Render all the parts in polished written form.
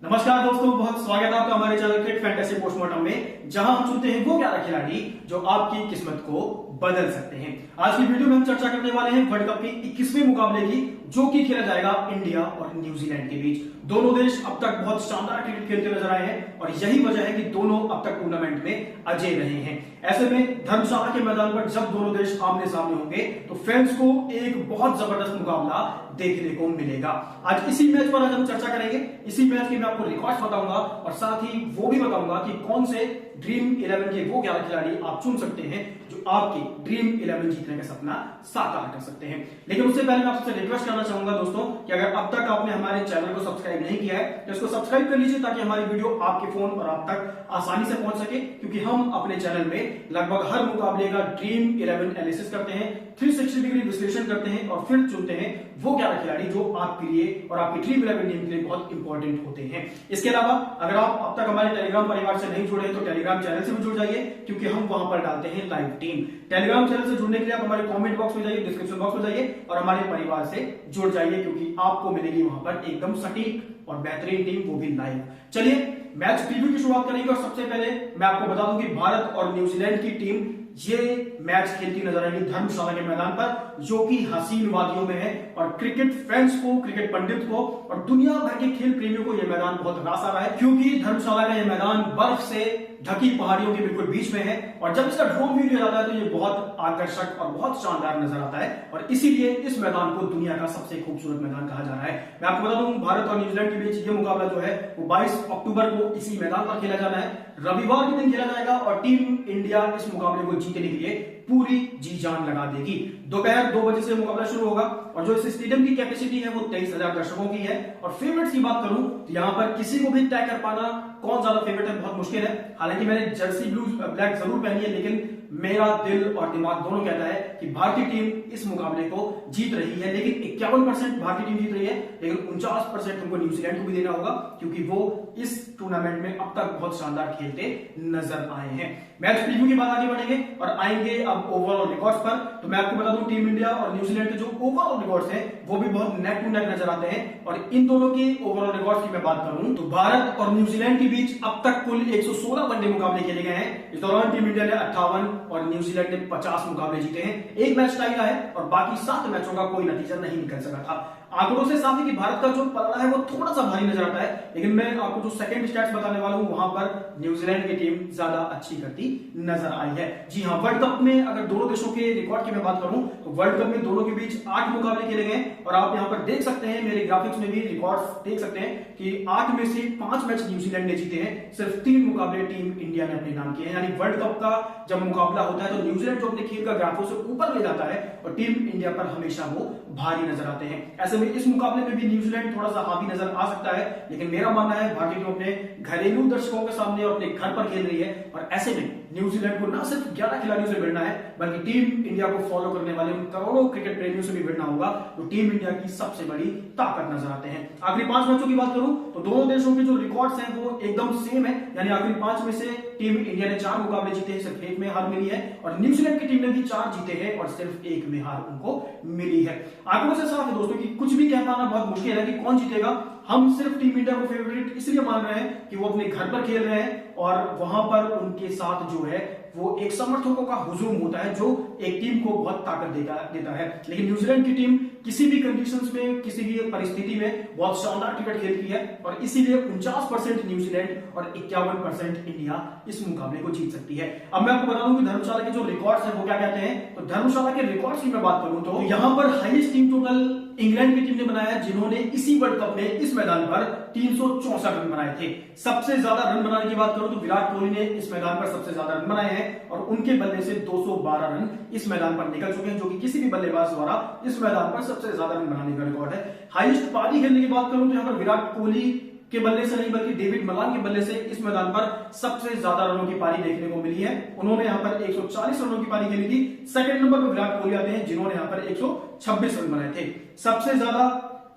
नमस्कार दोस्तों, बहुत स्वागत है आपका हमारे चैनल क्रिकेट फैंटेसी पोस्टमार्टम में, जहां हम चुनते हैं वो 11 खिलाड़ी जो आपकी किस्मत को बदल सकते हैं। आज की वीडियो में हम चर्चा करने वाले हैं वर्ल्ड कप के 21वें मुकाबले की, जो कि खेला जाएगा इंडिया और न्यूजीलैंड के बीच। दोनों देश अब तक बहुत शानदार क्रिकेट खेलते नजर आए हैं और यही वजह है कि दोनों अब तक टूर्नामेंट में अजय रहे हैं। ऐसे में धर्मशाला के मैदान पर जब दोनों देश आमने सामने होंगे तो फैंस को एक बहुत जबरदस्त मुकाबला देखने को मिलेगा। आज इसी मैच पर आज हम चर्चा करेंगे। इसी मैच के मैं आपको रिकॉर्ड्स बताऊंगा और साथ ही वो भी बताऊंगा कि कौन से ड्रीम 11 के वो 11 खिलाड़ी आप चुन सकते हैं जो आपके ड्रीम 11 जीतने का सपना साकार कर सकते हैं। लेकिन उससे पहले मैं आपसे रिक्वेस्ट करना चाहूंगा दोस्तों कि अगर अब तक आपने हमारे चैनल को सब्सक्राइब नहीं किया है तो इसको सब्सक्राइब कर लीजिए, ताकि हमारी वीडियो आपके फोन और आप तक आसानी से पहुंच सके। क्योंकि हम अपने चैनल में लगभग हर मुकाबले का ड्रीम 11 एनालिसिस करते हैं, 360 डिग्री विश्लेषण करते हैं और फिर चुनते हैं वो 11 खिलाड़ी जो आपके लिए और आपकी ड्रीम 11 टीम के लिए बहुत इंपॉर्टेंट होते हैं। इसके अलावा अगर आप अब तक हमारे टेलीग्राम परिवार से नहीं जुड़े तो टेलीग्राम चैनल से भी जुड़ जाइए, क्योंकि हम वहां पर डालते हैं लाइव टीम। टेलीग्राम चैनल से जुड़ने के लिए आप हमारे कमेंट बॉक्स में जाइए, डिस्क्रिप्शन बॉक्स में जाइए और हमारे परिवार से जुड़ जाइए, क्योंकि आपको मिलेगी वहां पर एकदम सटीक और बेहतरीन टीम, वो भी लाइव। चलिए मैच प्रीव्यू की शुरुआत करेंगे और सबसे पहले मैं आपको बता दूं कि भारत और न्यूजीलैंड की टीम ये मैच खेलती नजर आएगी धर्मशाला के मैदान पर, जो कि हसीन वादियों में है और क्रिकेट फैंस को, क्रिकेट पंडित को और दुनिया भर के खेल प्रेमियों को यह मैदान बहुत रास आ रहा है, क्योंकि धर्मशाला का यह मैदान बर्फ से ढकी पहाड़ियों के बिल्कुल बीच में है और जब इसका ड्रोन व्यू लिया जाता है तो ये बहुत आकर्षक और बहुत शानदार नजर आता है और इसीलिए इस मैदान को दुनिया का सबसे खूबसूरत मैदान कहा जा रहा है। मैं आपको बता दूं, भारत और न्यूजीलैंड के बीच ये मुकाबला जो है वो 22 अक्टूबर को इसी मैदान पर खेला जाना है। रविवार के दिन खेला जाएगा और टीम इंडिया इस मुकाबले को जीतने के लिए पूरी जी जान लगा देगी। दोपहर 2 बजे से मुकाबला शुरू होगा और जो इस स्टेडियम की कैपेसिटी है वो 23,000 दर्शकों की है। और फेवरेट्स की बात करूं तो यहां पर किसी को भी तय कर पाना कौन ज्यादा फेवरेट है बहुत मुश्किल है। हालांकि मैंने जर्सी ब्लू ब्लैक जरूर पहनी है, लेकिन मेरा दिल और दिमाग दोनों कहता है कि भारतीय टीम इस मुकाबले को जीत रही है। लेकिन 51% भारतीय टीम जीत रही है, लेकिन 49% हमको न्यूजीलैंड को भी देना होगा, क्योंकि वो इस टूर्नामेंट में अब तक बहुत शानदार खेलते नजर आए हैं। मैच प्रीव्यू के बाद आगे बढ़ेंगे और आएंगे अब ओवरऑल रिकॉर्ड्स पर। तो मैं आपको बता दूं, टीम इंडिया और न्यूजीलैंड के जो ओवरऑल रिकॉर्ड्स हैं वो भी बहुत नेक टू नेक नजर आते हैं। और इन दोनों के ओवरऑल रिकॉर्ड्स की मैं बात करूं तो भारत और न्यूजीलैंड के बीच अब तक कुल 116 वनडे मुकाबले खेले गए हैं। इस दौरान टीम इंडिया ने 58 और न्यूजीलैंड ने 50 मुकाबले जीते हैं। एक मैच टाई रहा है और बाकी 7 मैचों का कोई नतीजा नहीं निकल सका था। आंकड़ों से साफ है कि भारत का जो पलड़ा है वो थोड़ा सा भारी नजर आता है, लेकिन मैं आपको जो सेकंड स्टैट्स बताने वाला हूं वहां पर न्यूजीलैंड की टीम ज्यादा अच्छी करती नजर आई है। जी हां, वर्ल्ड कप में अगर दोनों देशों के रिकॉर्ड की मैं बात करूं तो वर्ल्ड कप में दोनों के बीच 8 मुकाबले खेले गए और आप यहां पर देख सकते हैं, मेरे ग्राफिक्स में भी रिकॉर्ड्स देख सकते हैं कि 8 में से 5 मैच न्यूजीलैंड ने जीते हैं, सिर्फ 3 मुकाबले टीम इंडिया ने अपने नाम किए हैं। यानी वर्ल्ड कप का जब मुकाबला होता है तो न्यूजीलैंड जो अपने खेल का ग्राफों से ऊपर ले जाता है और टीम इंडिया पर हमेशा वो भारी नजर आते हैं। ऐसे में इस मुकाबले में भी न्यूजीलैंड थोड़ा सा हावी नजर आ सकता है, लेकिन मेरा मानना है भारतीय टीम अपने घरेलू दर्शकों के सामने और अपने घर पर खेल रही है और ऐसे में न्यूजीलैंड को ना सिर्फ 11 खिलाड़ियों से भिड़ना है, बल्कि टीम इंडिया को फॉलो करने वाले उन करोड़ों क्रिकेट प्रेमियों से भी भिड़ना होगा जो टीम इंडिया की सबसे बड़ी ताकत नजर आते हैं। आखिरी 5 मैचों की बात करूं तो दोनों देशों के जो रिकॉर्ड्स हैं वो एकदम सेम है। यानी आखिरी 5 में से टीम इंडिया ने 4 मुकाबले जीते हैं, सिर्फ 1 में हार मिली है और न्यूजीलैंड की टीम ने भी 4 जीते हैं और सिर्फ 1 में हार उनको मिली है। आंकड़ों से साफ है दोस्तों कि कुछ भी कह पाना बहुत मुश्किल है कि कौन जीतेगा। हम सिर्फ टीम इंडिया को फेवरेट इसलिए मान रहे हैं कि वो अपने घर पर खेल रहे हैं और वहां पर उनके साथ जो है वो एक समर्थकों का हुजूम होता है जो एक टीम को बहुत ताकत देता है। लेकिन न्यूजीलैंड की टीम किसी भी कंडीशंस में, किसी भी परिस्थिति में बहुत शानदार क्रिकेट खेलती है और इसीलिए 49% न्यूजीलैंड और 51% इंडिया इस मुकाबले को जीत सकती है। अब मैं आपको बता दूं कि धर्मशाला के जो रिकॉर्ड्स हैं वो क्या कहते हैं। तो धर्मशाला के रिकॉर्ड्स की मैं बात करूं तो यहां पर हाईएस्ट टीम टोटल इंग्लैंड की टीम ने बनाया, जिन्होंने इसी वर्ल्ड कप में इस मैदान पर 364 रन बनाए थे। सबसे ज्यादा रन बनाने की बात करूं तो विराट कोहली ने इस मैदान पर सबसे ज्यादा रन बनाए हैं और उनके बल्ले से 212 रन इस मैदान पर निकल चुके हैं, जो कि किसी भी बल्लेबाज द्वारा इस मैदान पर सबसे ज्यादा रन बनाने का रिकॉर्ड है। हाईएस्ट पारी खेलने की बात करूं तो यहां पर विराट कोहली के बल्ले से नहीं बल्कि डेविड मलान के बल्ले से इस मैदान पर सबसे ज्यादा रनों की पारी देखने को मिली है। उन्होंने यहां पर 140 रनों की पारी खेली थी। सेकंड नंबर पर विराट कोहली आते हैं, जिन्होंने यहां पर 126 रन बनाए थे। सबसे ज्यादा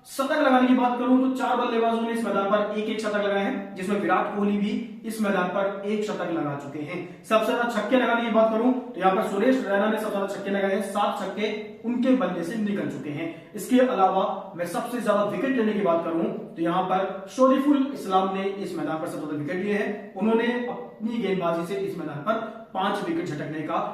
शतक लगाने की बात करूं तो 4 बल्लेबाजों ने इस मैदान पर एक एक शतक लगाए हैं, जिसमें विराट कोहली भी इस मैदान पर एक शतक लगा चुके हैं। सबसे ज्यादा छक्के लगाने की बात करूं तो यहाँ पर सुरेश रैना ने सबसे ज्यादा छक्के लगाए हैं, 7 छक्के उनके बल्ले से निकल चुके हैं। इसके अलावा मैं सबसे ज्यादा विकेट लेने की बात करूं तो यहाँ पर शरीफुल इस्लाम ने इस मैदान पर सबसे ज्यादा विकेट लिए हैं। उन्होंने अपनी गेंदबाजी से इस मैदान पर 5 विकेट झटकने का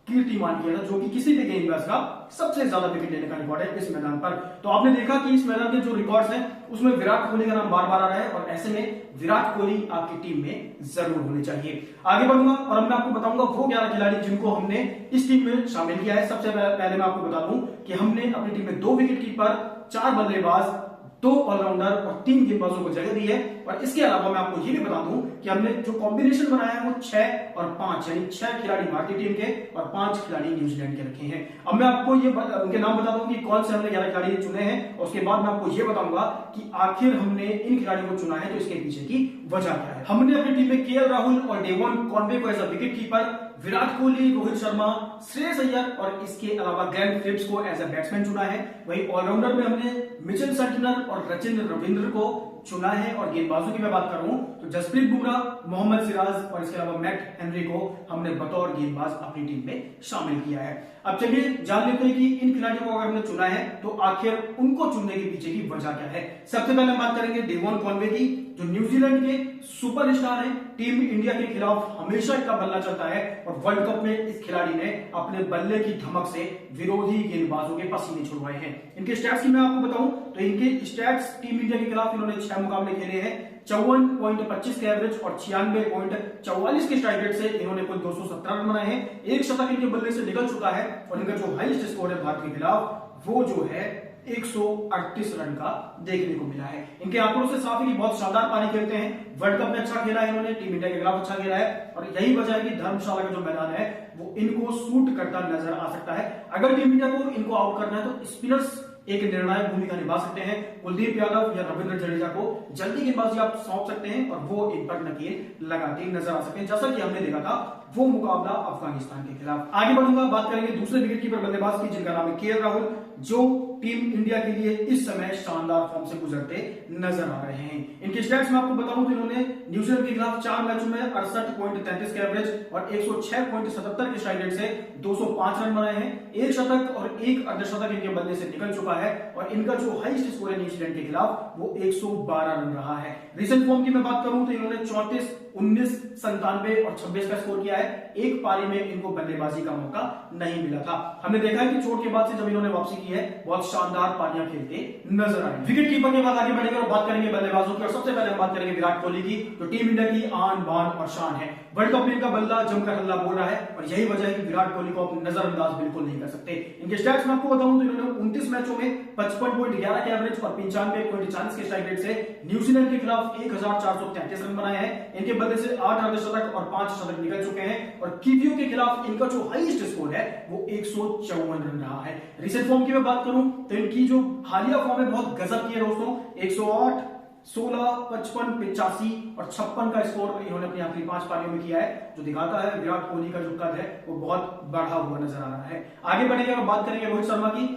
कीर्तिमान किया था, जो कि किसी भी गेंदबाज का सबसे ज्यादा विकेट लेने का रिकॉर्ड है इस मैदान पर। तो आपने देखा कि इस मैदान के जो रिकॉर्ड्स हैं उसमें विराट कोहली का नाम बार बार आ रहा है, और ऐसे में विराट कोहली आपकी टीम में जरूर होने चाहिए। आगे बढ़ूंगा और अब मैं आपको बताऊंगा वो 11 खिलाड़ी जिनको हमने इस टीम में शामिल किया है। सबसे पहले मैं आपको बता दूं कि हमने अपनी टीम में 2 विकेट कीपर, 4 बल्लेबाज, 2 ऑलराउंडर और 3 गेंदबाजों को जगह दी है। और इसके अलावा मैं आपको यह भी बता दूं कि हमने जो कॉम्बिनेशन बनाया है वो 6 और 5, यानी 6 खिलाड़ी भारतीय टीम के और 5 खिलाड़ी न्यूजीलैंड के रखे हैं। अब मैं आपको ये उनके नाम बता दूं कि कौन से हमने 11 खिलाड़ी चुने हैं, और उसके बाद मैं आपको यह बताऊंगा कि आखिर हमने इन खिलाड़ियों को चुना है तो इसके पीछे की वजह क्या है। हमने अपनी टीम में केएल राहुल और डेवॉन कॉनवे को as a wicket keeper, Virat Kohli, Rohit Sharma, Shreyas Iyer और इसके अलावा ग्लेन फिलिप्स को एज अ बैट्समैन चुना है। वही ऑलराउंडर में हमने मिचेल सैंटनर और रचिन रविंद्र को चुना है, और गेंदबाजों की मैं बात करूं तो जसप्रीत बुमराह, मोहम्मद सिराज और इसके अलावा मैट हेनरी को हमने बतौर गेंदबाज अपनी टीम में शामिल किया है। अब चलिए जान लेते हैं कि इन खिलाड़ियों को अगर हमने चुना है तो आखिर उनको चुनने के पीछे की वजह क्या है। सबसे पहले हम बात करेंगे डेवॉन कॉनवे की, जो न्यूजीलैंड के सुपरस्टार हैं। टीम इंडिया के खिलाफ हमेशा इनका बल्ला चलता है, और वर्ल्ड कप में इस खिलाड़ी ने अपने बल्ले की धमक से विरोधी गेंदबाजों के पसीने छुड़वाए हैं। इनके स्टैट्स की मैं आपको बताऊं तो इनके स्टैट्स टीम इंडिया के खिलाफ इन्होंने 6 मुकाबले खेले हैं, 54.25 के एवरेज और 96.44 के स्ट्राइक रेट से इन्होंने कुल 217 रन बनाए हैं। एक शतक इनके बल्ले से निकल चुका है, और इनका जो हाईएस्ट स्कोर है भारत के खिलाफ वो जो है 138 रन का देखने को मिला है। इनके आंकड़ों से साफ है कि बहुत शानदार पारी खेलते हैं। वर्ल्ड कप में अच्छा खेला है इन्होंने, टीम इंडिया के खिलाफ अच्छा खेला है, और यही वजह है कि धर्मशाला का जो मैदान है वो इनको सूट करता नजर आ सकता है। अगर टीम इंडिया को इनको आउट करना है तो स्पिनर्स एक निर्णायक भूमिका निभा सकते हैं। कुलदीप यादव या रविंद्र जडेजा को जल्दी गेंदबाजी आप सौंप सकते हैं, और वो इन पर नकेल लगाते नजर आ सकते हैं, जैसा कि हमने देखा था वो मुकाबला अफगानिस्तान के खिलाफ। आगे बढ़ूंगा, बात करेंगे दूसरे विकेट कीपर बल्लेबाज की, जिनका नाम है केएल राहुल, जो टीम इंडिया के लिए इस समय शानदार फॉर्म से गुजरते नजर आ रहे हैं। इनके स्टैट्स में आपको बताऊं तो इन्होंने न्यूजीलैंड के खिलाफ 4 मैचों में 68.33 के एवरेज और 106.77 के स्ट्राइक रेट से 205 रन बनाए हैं। एक शतक और एक अर्धशतक इनके बल्ले से निकल चुका है, और इनका जो हाईएस्ट स्कोर है न्यूजीलैंड के खिलाफ वो 112 रन रहा है। रिसेंट फॉर्म की मैं बात करूं तो इन्होंने 34, 19, 97 और 26 का स्कोर किया है। एक पारी में इनको बल्लेबाजी का मौका नहीं मिला था। हमने देखा है कि चोट के बाद से जब इन्होंने वापसी की है बहुत शानदार पारियां खेलते नजर आए। विकेट कीपर के बाद आगे बढ़ेंगे और बात करेंगे बल्लेबाजों की, और सबसे पहले हम बात करेंगे विराट कोहली की, जो टीम इंडिया की आन बान और शान है। वर्ल्ड कप में इनका बल्ला जमकर हल्ला बोल रहा है, और यही वजह है कि विराट कोहली को आप नजरअंदाज बिल्कुल नहीं कर सकते। इनके स्टैट्स में आपको बताऊं तो इन्होंने 29 मैचों में 55.11 के एवरेज और 95.40 के स्ट्राइक रेट से न्यूजीलैंड के खिलाफ 1433 रन बनाए हैं। इनके बल्ले से 8 अर्धशतक और 5 शतक निकल चुके हैं, और कीवियों के खिलाफ इनका जो हाईएस्ट स्कोर है वो 154 रन रहा है। रिसेंट फॉर्म की मैं बात करूं तो इनकी जो हालिया फॉर्म है बहुत गजब की है दोस्तों। 108, 16, 55, 85 और 56 का स्कोर इन्होंने अपनी आखिरी 5 पारियों में किया है, जो दिखाता है विराट कोहली का जो कद है वो बहुत बढ़ा हुआ नजर आ रहा है। आगे बढ़ेंगे और बात करेंगे रोहित शर्मा की।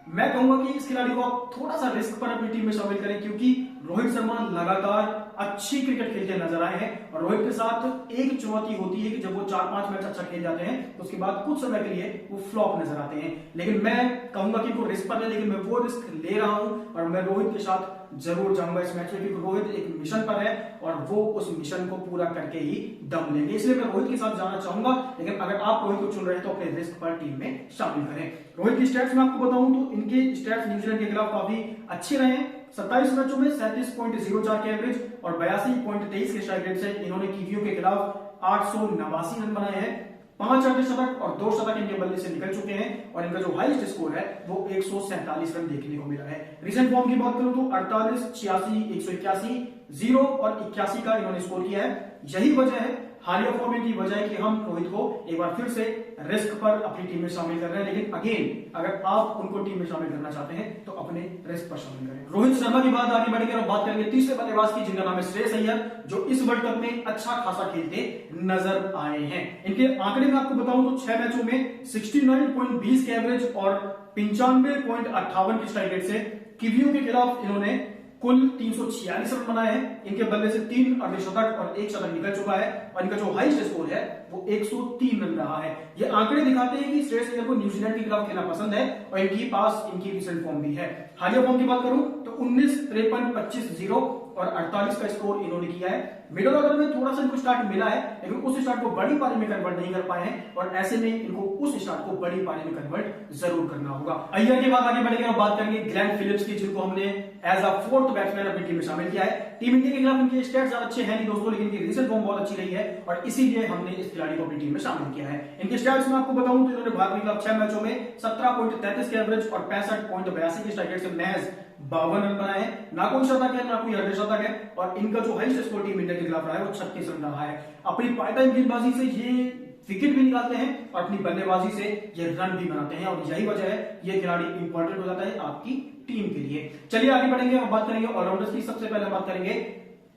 मैं कहूंगा कि इस खिलाड़ी को आप थोड़ा सा रिस्क पर अपनी टीम में शामिल करें, क्योंकि रोहित शर्मा लगातार अच्छी क्रिकेट खेलते नजर आए हैं, और रोहित के साथ एक चुनौती होती है कि जब वो 4-5 मैच अच्छा खेल जाते हैं तो उसके बाद कुछ समय के लिए वो फ्लॉप नजर आते हैं। लेकिन मैं कहूंगा कि वो रिस्क पर है, लेकिन मैं वो रिस्क ले रहा हूं, और मैं रोहित के साथ जरूर जाऊंगा इस मैच में, क्योंकि रोहित एक मिशन पर है और वो उस मिशन को पूरा करके ही दम लेंगे। इसलिए मैं रोहित के साथ जाना चाहूंगा, लेकिन अगर आप रोहित को चुन रहे हैं तो अपने रिस्क पर टीम में शामिल करें। रोहित की स्टैट्स में आपको बताऊं तो इनके स्टैट्स न्यूजीलैंड के खिलाफ काफी अच्छे रहे हैं। 27 मैचों में 37.04 के एवरेज और 82.23 के स्ट्राइक रेट से इन्होंने कीवियों के खिलाफ 889 रन बनाए हैं। 5 अर्धशतक और 2 शतक इनके बल्ले से निकल चुके हैं, और इनका जो हाईएस्ट स्कोर है वो 147 रन देखने को मिला है। रिसेंट फॉर्म की बात करूं तो 48, 86, 181, 0 और 81 का इन्होंने स्कोर किया है। यही वजह है, हालिया फॉर्मेट की वजह है कि हम रोहित को एक बार फिर से रिस्क पर अपनी टीम में शामिल कर रहे हैं। लेकिन अगेन अगर आप उनको टीम में शामिल करना चाहते हैं तो अपने रिस्क पर शामिल करें। रोहित शर्मा की बात आगे बढ़ेंगे और बात करेंगे तीसरे बल्लेबाज की, जिनका नाम है श्रेयस अय्यर, जो इस वर्ल्ड कप में अच्छा खासा खेलते नजर आए हैं। इनके आंकड़े में आपको बताऊं तो 6 मैचों में 69.20 के एवरेज और 95.58 के स्ट्राइक रेट से किवियों के खिलाफ इन्होंने कुल 346 रन बनाए हैं। इनके बल्ले से 3 अर्धशतक और 1 शतक निकल चुका है और इनका जो हाईएस्ट स्कोर है वो 103 रन रहा है। ये आंकड़े दिखाते हैं कि श्रेयस अय्यर को न्यूजीलैंड के खिलाफ खेलना पसंद है और इनकी पास इनकी रिसेंट फॉर्म भी है। हालिया फॉर्म की बात करूं तो 19, 53, 25, 0 और 48 का स्कोर इन्होंने किया है। मिडिल ऑर्डर में थोड़ा सा इनको स्टार्ट मिला है, लेकिन उस स्टार्ट को बड़ी पारी में कन्वर्ट नहीं कर पाए हैं और ऐसे में इनको उस स्टार्ट को बड़ी पारी में कन्वर्ट जरूर करना होगा। अय्यर के बाद आगे बढ़ेंगे और बात करेंगे ग्लेन फिलिप्स की, जिनको हमने एज अ फोर्थ बैट्समैन अपनी टीम में शामिल किया है। टीम इंडिया के खिलाफ इनके स्टैट्स ज्यादा अच्छे हैं नहीं दोस्तों, लेकिन इनकी रिसेंट फॉर्म बहुत अच्छी रही है और इसीलिए हमने इस खिलाड़ी को अपनी टीम में शामिल किया है। इनके स्टैट्स में आपको बताऊं तो इन्होंने भारत के खिलाफ 6 मैचों में 17.33 के एवरेज और 65.82 के स्ट्राइक रेट से महज 52 रन बनाए हैं। ना कोई शतक है, ना कोई अर्धशतक है और इनका जो हाईएस्ट स्कोर टीम इंडिया के खिलाफ रहा है वो 36 रन रहा है। अपनी पार्ट टाइम गेंदबाजी से ये विकेट भी निकालते हैं और अपनी बल्लेबाजी से ये रन भी बनाते हैं और यही वजह है ये खिलाड़ी इंपॉर्टेंट हो जाता है आपकी टीम के लिए। चलिए आगे बढ़ेंगे और बात करेंगे ऑलराउंडर्स की। सबसे पहले बात करेंगे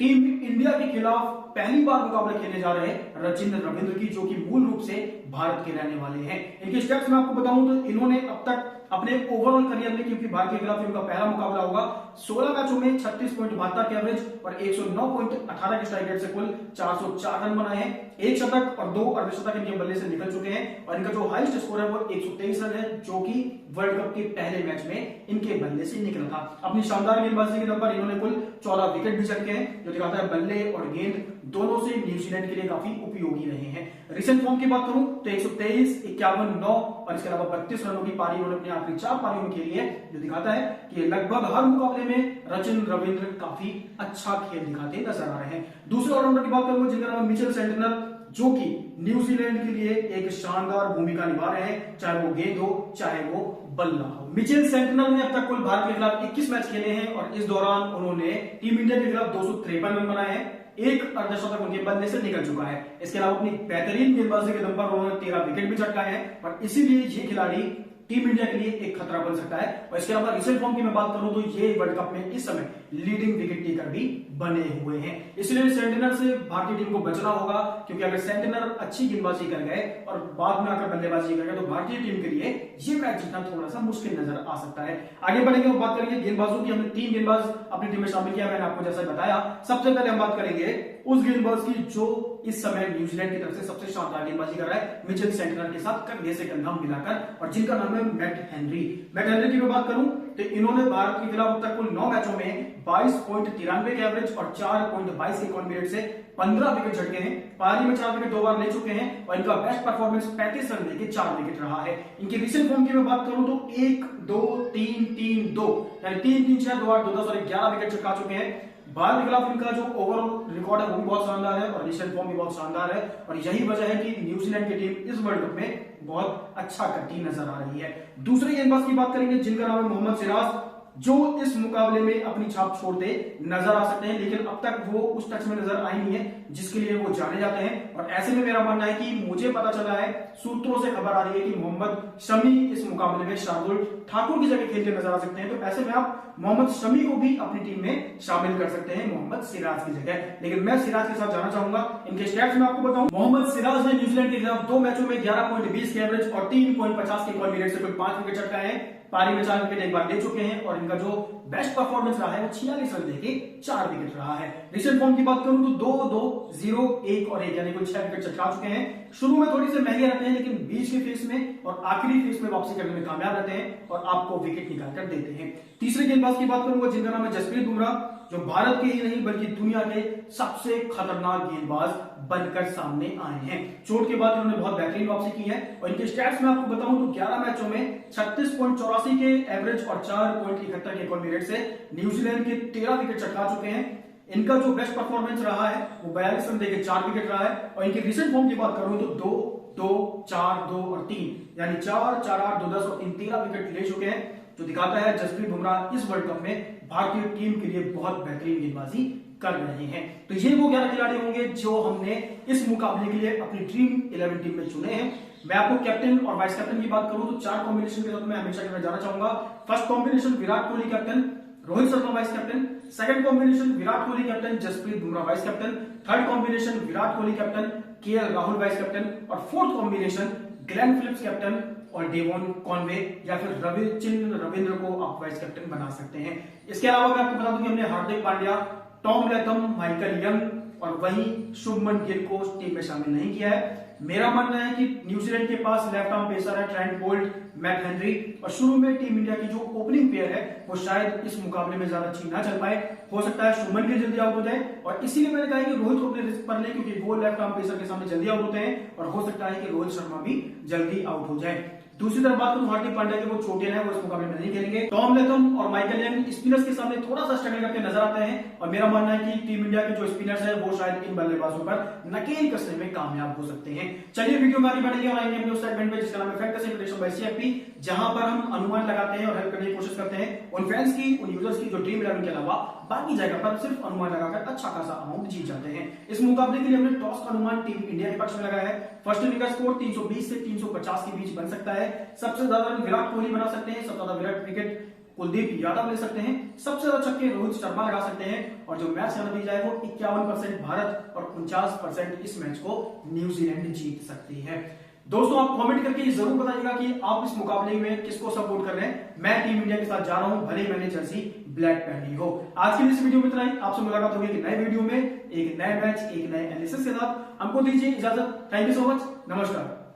टीम इंडिया के खिलाफ पहली बार मुकाबला खेलने जा रहे हैं रचिन रविंद्र की, जो कि मूल रूप से भारत के रहने वाले हैं। इनके स्टेप्स में आपको बताऊं तो इन्होंने अब तक अपने ओवरऑल करियर में, क्योंकि भारत के खिलाफ इनका पहला मुकाबला होगा, 16 मैचों में 36.72 के एवरेज और 109.18 के स्ट्राइक रेट से कुल 404 रन बनाए हैं। 1 शतक और 2 अर्धशतक इनके बल्ले से निकल चुके हैं और इनका जो हाईएस्ट स्कोर है वो 123 रन है, जो कि वर्ल्ड कप के पहले मैच में इनके बल्ले से निकला था। अपनी शानदार गेंदबाजी के दम पर इन्होंने कुल 14 विकेट भी झटके हैं, जो दिखाता है बल्ले और गेंद दोनों से न्यूजीलैंड के लिए काफी उपयोगी रहे हैं। रिसेंट फॉर्म की बात करूं तो 123, 51, 9 और इसके अलावा 32 रनों की पारी उन्होंने अपनी आखिरी 4 पारियों में खेली है, जो दिखाता है कि लगभग हर मुकाबले में रचिन रविंद्र काफी अच्छा खेल दिखाते नजर आ रहे हैं। दूसरे ऑलराउंडर की बात करूंगा जिनका नाम मिचेल सेंटिनल, जो कि न्यूजीलैंड के लिए एक शानदार भूमिका निभा रहे हैं, चाहे वो गेंद हो चाहे वो बल्ला हो। मिचेल सेंटिनल ने अब तक कुल भारत के खिलाफ 21 मैच खेले हैं और इस दौरान उन्होंने टीम इंडिया के खिलाफ 253 रन बनाए हैं। 1 अर्धशतक उनके बल्ले से निकल चुका है। इसके अलावा अपनी बेहतरीन गेंदबाजी के दम पर उन्होंने 13 विकेट भी झटकाए हैं और इसीलिए ये खिलाड़ी टीम इंडिया के लिए एक खतरा बन सकता है। और इसके अलावा रिसेंट फॉर्म की मैं बात करूं तो ये वर्ल्ड कप में इस समय लीडिंग विकेट टेकर भी बने हुए हैं। इसलिए सेंटिनल से भारतीय टीम को बचना होगा, क्योंकि अगर सेंटिनल अच्छी गेंदबाजी कर गए और बाद में आकर बल्लेबाजी कर गए तो भारतीय टीम के लिए ये मैच जीतना थोड़ा सा मुश्किल नजर आ सकता है। आगे बढ़ेंगे और बात करेंगे गेंदबाजों की। हमने 3 गेंदबाज अपनी टीम में शामिल किया, मैंने आपको जैसा बताया। सबसे पहले हम बात करेंगे उस गेंदबाज की जो इस समय न्यूजीलैंड की तरफ से सबसे शानदार गेंदबाजी कर रहा है मिचेल सेंटिनल के साथ कंधे से कंधा मिलाकर, और जिनका नाम है मैट हेनरी। मैट हेनरी की मैं बात करूं तो इन्होंने भारत के खिलाफ अब तक कुल 9 मैचों में 22.93 के एवरेज और 4.22 के कॉन्फिडेंस से 15 विकेट झटके हैं। पारी में 4 विकेट 2 बार ले चुके हैं और इनका बेस्ट परफॉर्मेंस 35 रन लेके 4 विकेट रहा है। इनकी रिसेंट फॉर्म की मैं बात करूं तो 1, 2, 3, 3, 2 यानी 3, 3, 6, 2, 8, 2, 10 और 11 विकेट चुका चुके हैं। भारत के खिलाफ इनका जो ओवरऑल रिकॉर्ड है वो भी बहुत शानदार है और रिसेंट फॉर्म भी बहुत शानदार है और यही वजह है कि न्यूजीलैंड की टीम इस वर्ल्ड कप में बहुत अच्छा करती नजर आ रही है। दूसरे गेंदबाज की बात करेंगे जिनका नाम है मोहम्मद सिराज, जो इस मुकाबले में अपनी छाप छोड़ते नजर आ सकते हैं, लेकिन अब तक वो उस टच में नजर आई नहीं है जिसके लिए वो जाने जाते हैं। और ऐसे में मेरा मानना है कि मुझे पता चला है, सूत्रों से खबर आ रही है कि मोहम्मद शमी इस मुकाबले में शार्दुल ठाकुर की जगह खेलते नजर आ सकते हैं। तो ऐसे में आप मोहम्मद शमी को भी अपनी टीम में शामिल कर सकते हैं मोहम्मद सिराज की जगह, लेकिन मैं सिराज के साथ जाना चाहूंगा। इनके स्टैट्स में आपको बताऊं, मोहम्मद सिराज ने न्यूजीलैंड के खिलाफ 2 मैचों में 11.20 के एवरेज और 3.50 के कॉन्फिडेंस से कुल 5 विकेट चटकाए हैं। पारी में 4 विकेट एक बार ले चुके हैं और इनका जो बेस्ट परफॉर्मेंस रहा है वो 46 रन लेके 4 विकेट रहा है। रिसेंट फॉर्म की बात करूं तो 2, 2, 0, 1 और 1 यानी कुल 6 विकेट चटका चुके हैं। शुरू में थोड़ी से महंगे रहते हैं, लेकिन बीच के फेस में और आखिरी फेस में वापसी करने में कामयाब रहते हैं और आपको विकेट निकाल कर देते हैं। तीसरे गेंदबाज की बात करूंगा जिनका नाम है जसप्रीत बुमराह, जो भारत के ही नहीं बल्कि दुनिया के सबसे खतरनाक गेंदबाज बनकर सामने आए हैं। चोट के बाद इन्होंने बहुत बेहतरीन वापसी की है और इनके स्टैट्स में आपको बताऊं तो 11 मैचों में 36.84 के एवरेज और 4.71 के कॉन्फिडेंस से न्यूजीलैंड के 13 विकेट चटका चुके हैं। इनका जो बेस्ट परफॉर्मेंस रहा है वो 42 रन देके 4 विकेट रहा है और इनकी रिसेंट फॉर्म की बात करूं तो 2, 2, 4, 2 और 3 यानी 4, 4, 8, 2, 10 और 3 13 विकेट ले चुके हैं, जो दिखाता है जसप्रीत बुमराह इस वर्ल्ड कप में भारतीय टीम के लिए बहुत बेहतरीन गेंदबाजी कर रहे हैं। तो ये वो 11 खिलाड़ी होंगे जो हमने इस मुकाबले के लिए अपनी ड्रीम 11 टीम में चुने हैं। मैं आपको कैप्टन और वाइस कैप्टन की बात करूं तो 4 कॉम्बिनेशन के साथ मैं हमेशा के जाना चाहूंगा। First combination Virat Kohli captain, Rohit Sharma vice captain. Second combination Virat Kohli captain, Jasprit Bumrah vice captain. Third combination Virat Kohli captain, K L Rahul vice captain. और fourth combination Glenn Phillips captain, और डेवॉन कॉनवे या फिर रविंद्र को आप वाइस कैप्टन बना सकते हैं। इसके अलावा मैं आपको बता दूं कि हमने Hardik Pandya, Tom Latham, Michael Young और वहीं शुभमन गिल को टीम में शामिल नहीं किया है। मेरा मानना है कि न्यूजीलैंड के पास लेफ्ट आर्म पेसर है ट्रेंट बोल्ट, मैट हेनरी, और शुरू में टीम इंडिया की जो ओपनिंग पेयर है वो शायद इस मुकाबले में ज्यादा अच्छी ना चल पाए। हो सकता है शुभमन गिल जल्दी आउट हो जाए, और इसीलिए मैंने कहा कि रोहित को अपने रिस्क पर ले, क्योंकि वो लेफ्ट आर्म पेसर के सामने जल्दी आउट होते हैं और हो सकता है कि रोहित शर्मा भी जल्दी आउट हो जाए। दूसरी तरफ बात करूं हार्दिक पांड्या के, वो चोटिल है, वो इस मुकाबले में नहीं खेलेंगे। टॉम लैथम और माइकल यंग स्पिनर्स के सामने थोड़ा सा स्ट्रगल करके नजर आते हैं, और मेरा मानना है कि टीम इंडिया के जो स्पिनर्स हैं वो शायद इन बल्लेबाजों पर नकेल कसने में कामयाब हो सकते हैं। चलिए वीडियो में आगे बढ़ेंगे और आएंगे अपने उस सेगमेंट में जिसका नाम है फैंटेसी प्रेडिक्शन बाय सीएफपी, जहां पर हम अनुमान लगाते हैं और हेल्प करने की कोशिश करते हैं उन फैंस की, उन यूजर्स की जो ड्रीम 11 के अलावा बाकी जगह पर सिर्फ अनुमान लगाकर अच्छा खासा अमाउंट जीत जाते हैं। इस मुकाबले के लिए हमने टॉस का अनुमान टीम इंडिया के पक्ष में लगाया है। फर्स्ट इनिंग का स्कोर 320 से 350 के बीच बन सकता है। सबसे ज्यादा रन विराट कोहली बना सकते हैं, सबसे ज्यादा विराट विकेट कुलदीप यादव ले सकते हैं, सबसे ज्यादा छक्के रोहित शर्मा लगा सकते हैं, और जो मैच का नतीजा है वो 51% भारत और 49% इस मैच को न्यूजीलैंड जीत सकती है। दोस्तों आप कमेंट करके जरूर बताइएगा कि आप इस मुकाबले में किसको सपोर्ट कर रहे हैं। मैं टीम इंडिया के साथ जा रहा हूं, भले ही मैंने जर्सी ब्लैक पहनी हो। आज के लिए इस वीडियो में इतना ही। आपसे मुलाकात होगी एक नए वीडियो में, एक नए मैच, एक नए एनालिसिस के साथ। हमको दीजिए इजाजत। Thank you so much. नमस्कार।